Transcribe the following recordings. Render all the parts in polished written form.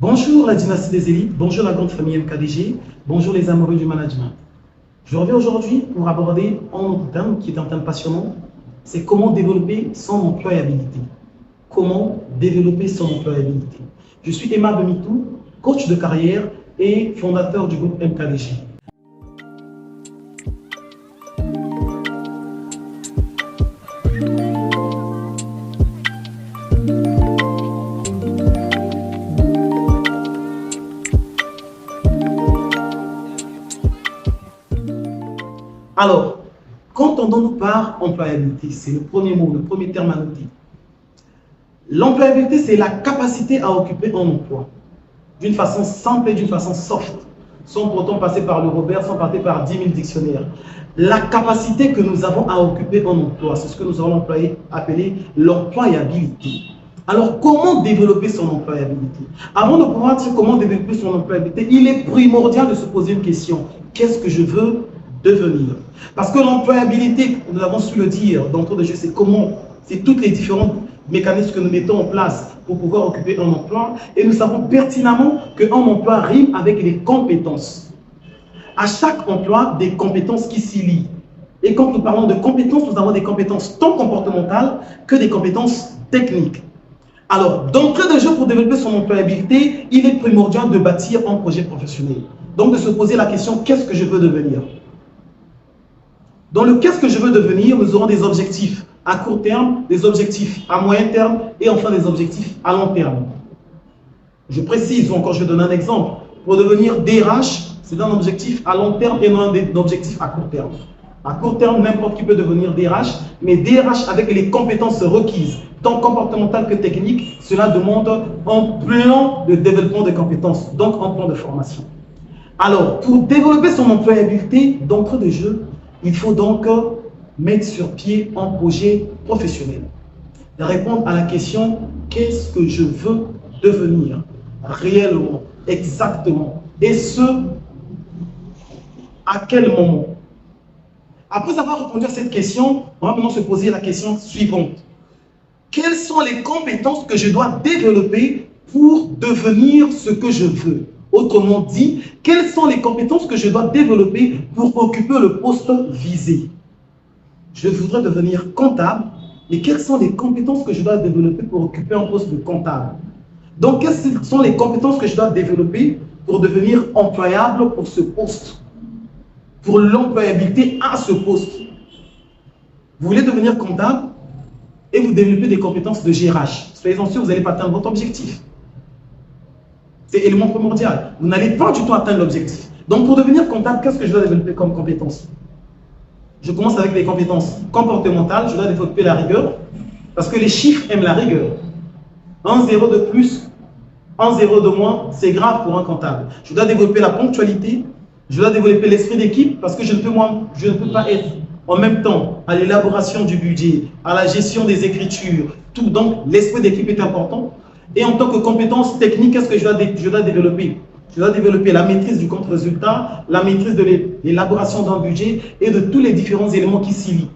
Bonjour la dynastie des élites, bonjour la grande famille MKDG, bonjour les amoureux du management. Je reviens aujourd'hui pour aborder un autre thème qui est un thème passionnant, c'est comment développer son employabilité. Comment développer son employabilité. Je suis Emma Bemitou, coach de carrière et fondateur du groupe MKDG. Alors, quand on donne par employabilité, c'est le premier mot, le premier terme à noter. L'employabilité, c'est la capacité à occuper un emploi d'une façon simple et d'une façon soft, sans pourtant passer par le Robert, sans passer par 10 000 dictionnaires. La capacité que nous avons à occuper un emploi, c'est ce que nous allons appeler l'employabilité. Alors, comment développer son employabilité? Avant de pouvoir dire comment développer son employabilité, il est primordial de se poser une question. Qu'est-ce que je veux devenir? Parce que l'employabilité, nous avons su le dire d'entrée de jeu, c'est comment, c'est toutes les différents mécanismes que nous mettons en place pour pouvoir occuper un emploi. Et nous savons pertinemment qu'un emploi rime avec les compétences. À chaque emploi, des compétences qui s'y lient. Et quand nous parlons de compétences, nous avons des compétences tant comportementales que des compétences techniques. Alors, d'entrée de jeu, pour développer son employabilité, il est primordial de bâtir un projet professionnel. Donc, de se poser la question, qu'est-ce que je veux devenir? Dans le qu'est-ce que je veux devenir, nous aurons des objectifs à court terme, des objectifs à moyen terme et enfin des objectifs à long terme. Je précise, ou encore je donne un exemple. Pour devenir DRH, c'est un objectif à long terme et non un objectif à court terme. À court terme, n'importe qui peut devenir DRH, mais DRH avec les compétences requises, tant comportementales que techniques, cela demande un plan de développement des compétences, donc un plan de formation. Alors, pour développer son employabilité d'entrée de jeu, il faut donc mettre sur pied un projet professionnel. Répondre à la question, qu'est-ce que je veux devenir réellement, exactement, et ce, à quel moment? Après avoir répondu à cette question, on va maintenant se poser la question suivante. Quelles sont les compétences que je dois développer pour devenir ce que je veux? Autrement dit, quelles sont les compétences que je dois développer pour occuper le poste visé? Je voudrais devenir comptable, mais quelles sont les compétences que je dois développer pour occuper un poste de comptable? Donc, quelles sont les compétences que je dois développer pour devenir employable pour ce poste? Pour l'employabilité à ce poste. Vous voulez devenir comptable et vous développez des compétences de GRH. Soyez-en sûrs, vous n'allez pas atteindre votre objectif. C'est l'élément primordial. Vous n'allez pas du tout atteindre l'objectif. Donc, pour devenir comptable, qu'est-ce que je dois développer comme compétences? Je commence avec les compétences comportementales. Je dois développer la rigueur. Parce que les chiffres aiment la rigueur. Un zéro de plus, un zéro de moins, c'est grave pour un comptable. Je dois développer la ponctualité. Je dois développer l'esprit d'équipe parce que je ne peux pas être en même temps à l'élaboration du budget, à la gestion des écritures, tout. Donc, l'esprit d'équipe est important. Et en tant que compétence technique, qu'est-ce que je dois développer? Je dois développer la maîtrise du compte-résultat, la maîtrise de l'élaboration d'un budget et de tous les différents éléments qui s'y lient,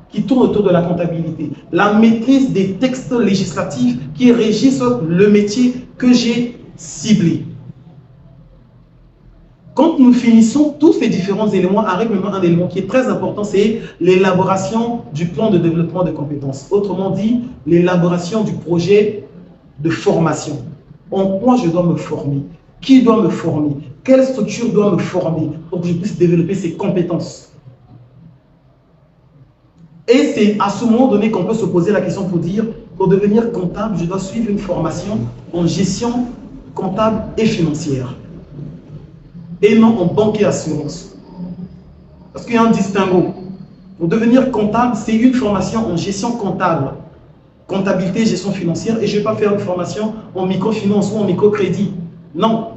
qui tournent autour de la comptabilité. La maîtrise des textes législatifs qui régissent le métier que j'ai ciblé. Quand nous finissons tous ces différents éléments, arrive maintenant un élément qui est très important, c'est l'élaboration du plan de développement de compétences. Autrement dit, l'élaboration du projet de formation. En quoi je dois me former? Qui doit me former? Quelle structure doit me former pour que je puisse développer ces compétences? Et c'est à ce moment donné qu'on peut se poser la question pour dire, pour devenir comptable, je dois suivre une formation en gestion comptable et financière. Et non en banque et assurance. Parce qu'il y a un distinguo. Pour devenir comptable, c'est une formation en gestion comptable, comptabilité et gestion financière, et je ne vais pas faire une formation en microfinance ou en microcrédit. Non.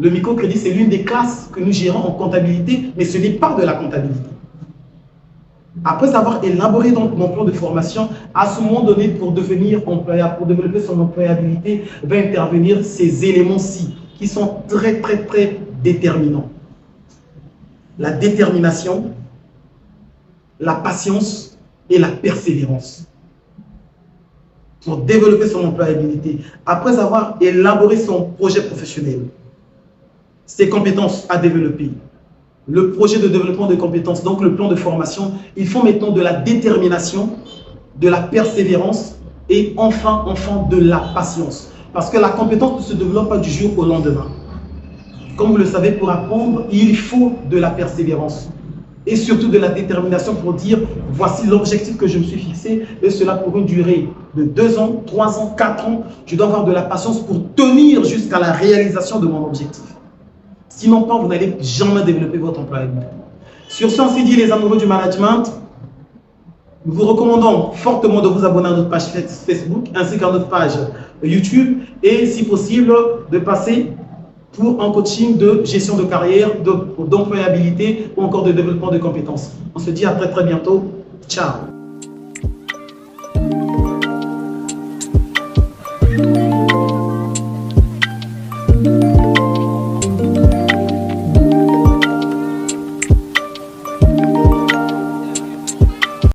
Le microcrédit, c'est l'une des classes que nous gérons en comptabilité, mais ce n'est pas de la comptabilité. Après avoir élaboré donc mon plan de formation, à ce moment donné, pour devenir employable, pour développer son employabilité, va intervenir ces éléments-ci, qui sont très, très, très déterminants. La détermination, la patience et la persévérance. pour développer son employabilité, après avoir élaboré son projet professionnel, ses compétences à développer, le projet de développement de compétences, donc le plan de formation, il faut maintenant de la détermination, de la persévérance et enfin de la patience. Parce que la compétence ne se développe pas du jour au lendemain. Comme vous le savez, pour apprendre, il faut de la persévérance et surtout de la détermination pour dire voici l'objectif que je me suis fixé et cela pour une durée de 2 ans, 3 ans, 4 ans. Je dois avoir de la patience pour tenir jusqu'à la réalisation de mon objectif. Sinon, vous n'allez jamais développer votre employabilité. Sur ce, ainsi dit, les amoureux du management, nous vous recommandons fortement de vous abonner à notre page Facebook ainsi qu'à notre page YouTube et si possible de passer pour un coaching de gestion de carrière, d'employabilité ou encore de développement de compétences. On se dit à très bientôt. Ciao.